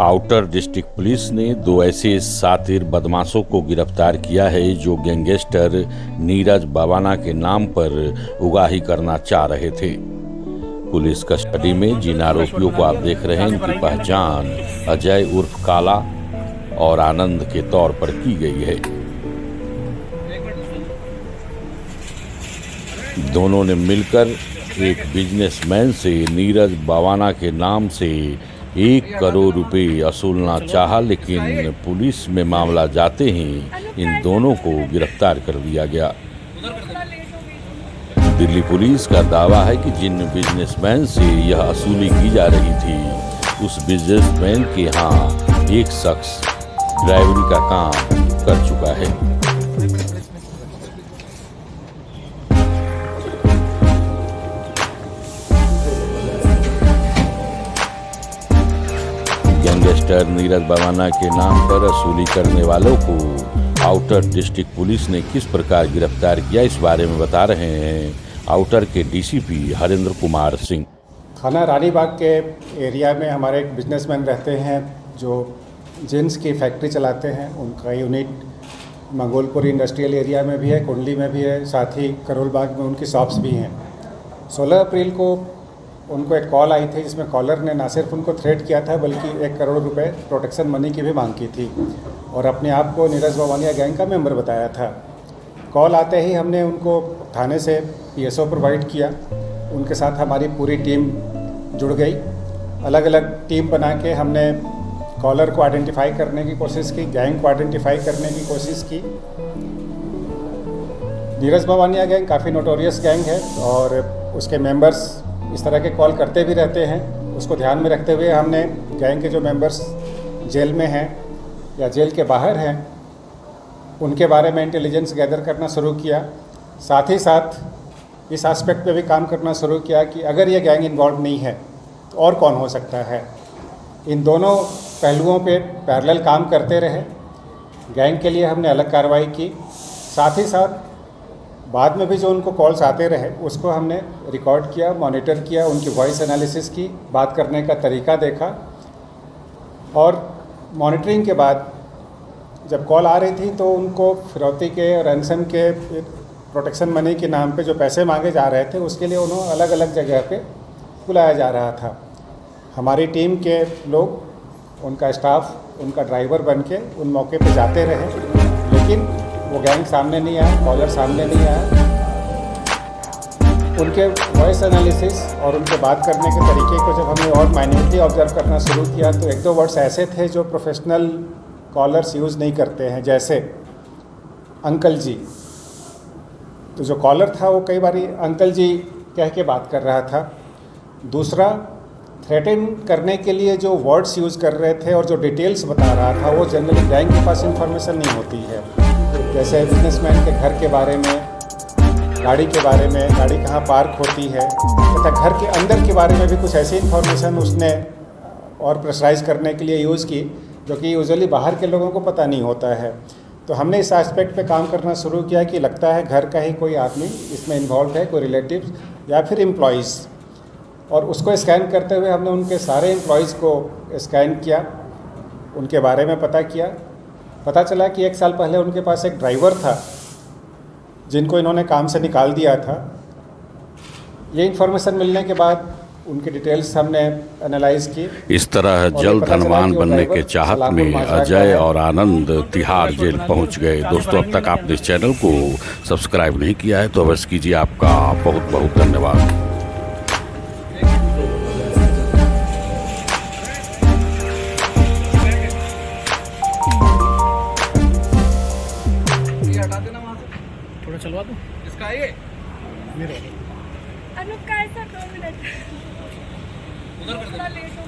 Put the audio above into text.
Outer district police ने 2 ऐसे शातिर बदमाशों को गिरफ्तार किया है जो गैंगस्टर नीरज बावाना के नाम पर उगाही करना चाह रहे थे। पुलिस कस्टडी में जिन आरोपियों को आप देख रहे हैं उनकी पहचान अजय उर्फ काला और आनंद के तौर पर की गई है। दोनों ने मिलकर एक बिजनेसमैन से नीरज बावाना के नाम से 1 करोड़ रुपए वसूलना चाहा, लेकिन पुलिस में मामला जाते ही इन दोनों को गिरफ्तार कर लिया गया। दिल्ली पुलिस का दावा है कि जिन बिजनेसमैन से यह वसूली की जा रही थी उस बिजनेसमैन के यहाँ एक शख्स ड्राइवरी का काम कर चुका है। गैंगस्टर नीरज बावाना के नाम पर वसूली करने वालों को आउटर डिस्ट्रिक्ट पुलिस ने किस प्रकार गिरफ्तार किया, इस बारे में बता रहे हैं आउटर के डीसीपी हरेंद्र कुमार सिंह। थाना रानीबाग के एरिया में हमारे एक बिजनेसमैन रहते हैं जो जींस की फैक्ट्री चलाते हैं। उनका यूनिट मंगोलपुर इंडस्ट्रियल एरिया में भी है, कुंडली में भी है, साथ ही करोल बाग में उनकी शॉप्स भी हैं। 16 अप्रैल को उनको एक कॉल आई थी जिसमें कॉलर ने ना सिर्फ उनको थ्रेट किया था बल्कि 1 करोड़ रुपए प्रोटेक्शन मनी की भी मांग की थी और अपने आप को नीरज बावानिया गैंग का मेंबर बताया था। कॉल आते ही हमने उनको थाने से पीएसओ प्रोवाइड किया। उनके साथ हमारी पूरी टीम जुड़ गई। अलग अलग टीम बना के हमने कॉलर को आइडेंटिफाई करने की कोशिश की, गैंग को आइडेंटिफाई करने की कोशिश की। नीरज बावानिया गैंग काफ़ी नोटोरियस गैंग है और उसके मेंबर्स इस तरह के कॉल करते भी रहते हैं। उसको ध्यान में रखते हुए हमने गैंग के जो मेंबर्स जेल में हैं या जेल के बाहर हैं उनके बारे में इंटेलिजेंस गैदर करना शुरू किया। साथ ही साथ इस एस्पेक्ट पे भी काम करना शुरू किया कि अगर ये गैंग इन्वॉल्व नहीं है तो और कौन हो सकता है। इन दोनों पहलुओं पे पैरेलल काम करते रहे। गैंग के लिए हमने अलग कार्रवाई की, साथ ही साथ बाद में भी जो उनको कॉल्स आते रहे उसको हमने रिकॉर्ड किया, मॉनिटर किया, उनकी वॉइस एनालिसिस की, बात करने का तरीका देखा और मॉनिटरिंग के बाद जब कॉल आ रही थी तो उनको फिरौती के रैंसम के प्रोटेक्शन मनी के नाम पे जो पैसे मांगे जा रहे थे उसके लिए उन्होंने अलग अलग जगह पे बुलाया जा रहा था। हमारी टीम के लोग, उनका स्टाफ, उनका ड्राइवर बन के उन मौके पे जाते रहे, लेकिन वो गैंग सामने नहीं आया, कॉलर सामने नहीं आया। उनके वॉइस एनालिसिस और उनके बात करने के तरीके को जब हमने और माइन्यूटली ऑब्जर्व करना शुरू किया तो 1-2 वर्ड्स ऐसे थे जो प्रोफेशनल कॉलर्स यूज़ नहीं करते हैं, जैसे अंकल जी। तो जो कॉलर था वो कई बार अंकल जी कह के बात कर रहा था। दूसरा, थ्रेटन करने के लिए जो वर्ड्स यूज़ कर रहे थे और जो डिटेल्स बता रहा था वो जनरली गैंग के पास इंफॉर्मेशन नहीं होती है। जैसे बिजनेसमैन के घर के बारे में, गाड़ी के बारे में, गाड़ी कहाँ पार्क होती है, तथा घर के अंदर के बारे में भी कुछ ऐसी इन्फॉर्मेशन उसने और प्रेशराइज करने के लिए यूज़ की जो कि यूजुअली बाहर के लोगों को पता नहीं होता है। तो हमने इस एस्पेक्ट पे काम करना शुरू किया कि लगता है घर का ही कोई आदमी इसमें इन्वॉल्व है, कोई रिलेटिव्स या फिर एम्प्लॉइज़, और उसको स्कैन करते हुए हमने उनके सारे एम्प्लॉइज़ को स्कैन किया, उनके बारे में पता किया। पता चला कि 1 साल पहले उनके पास एक ड्राइवर था जिनको इन्होंने काम से निकाल दिया था। ये इन्फॉर्मेशन मिलने के बाद उनकी डिटेल्स हमने एनालाइज की। इस तरह जल्द धनवान बनने के चाहत में अजय और आनंद तिहाड़ जेल पहुंच गए। दोस्तों, अब तक आपने इस चैनल को सब्सक्राइब नहीं किया है तो अवश्य कीजिए। आपका बहुत बहुत धन्यवाद। थोड़ा चलवा दो इसका, ये अनुप का ऐसा 2 मिनट उधर कर दो। थोड़ा लेट हो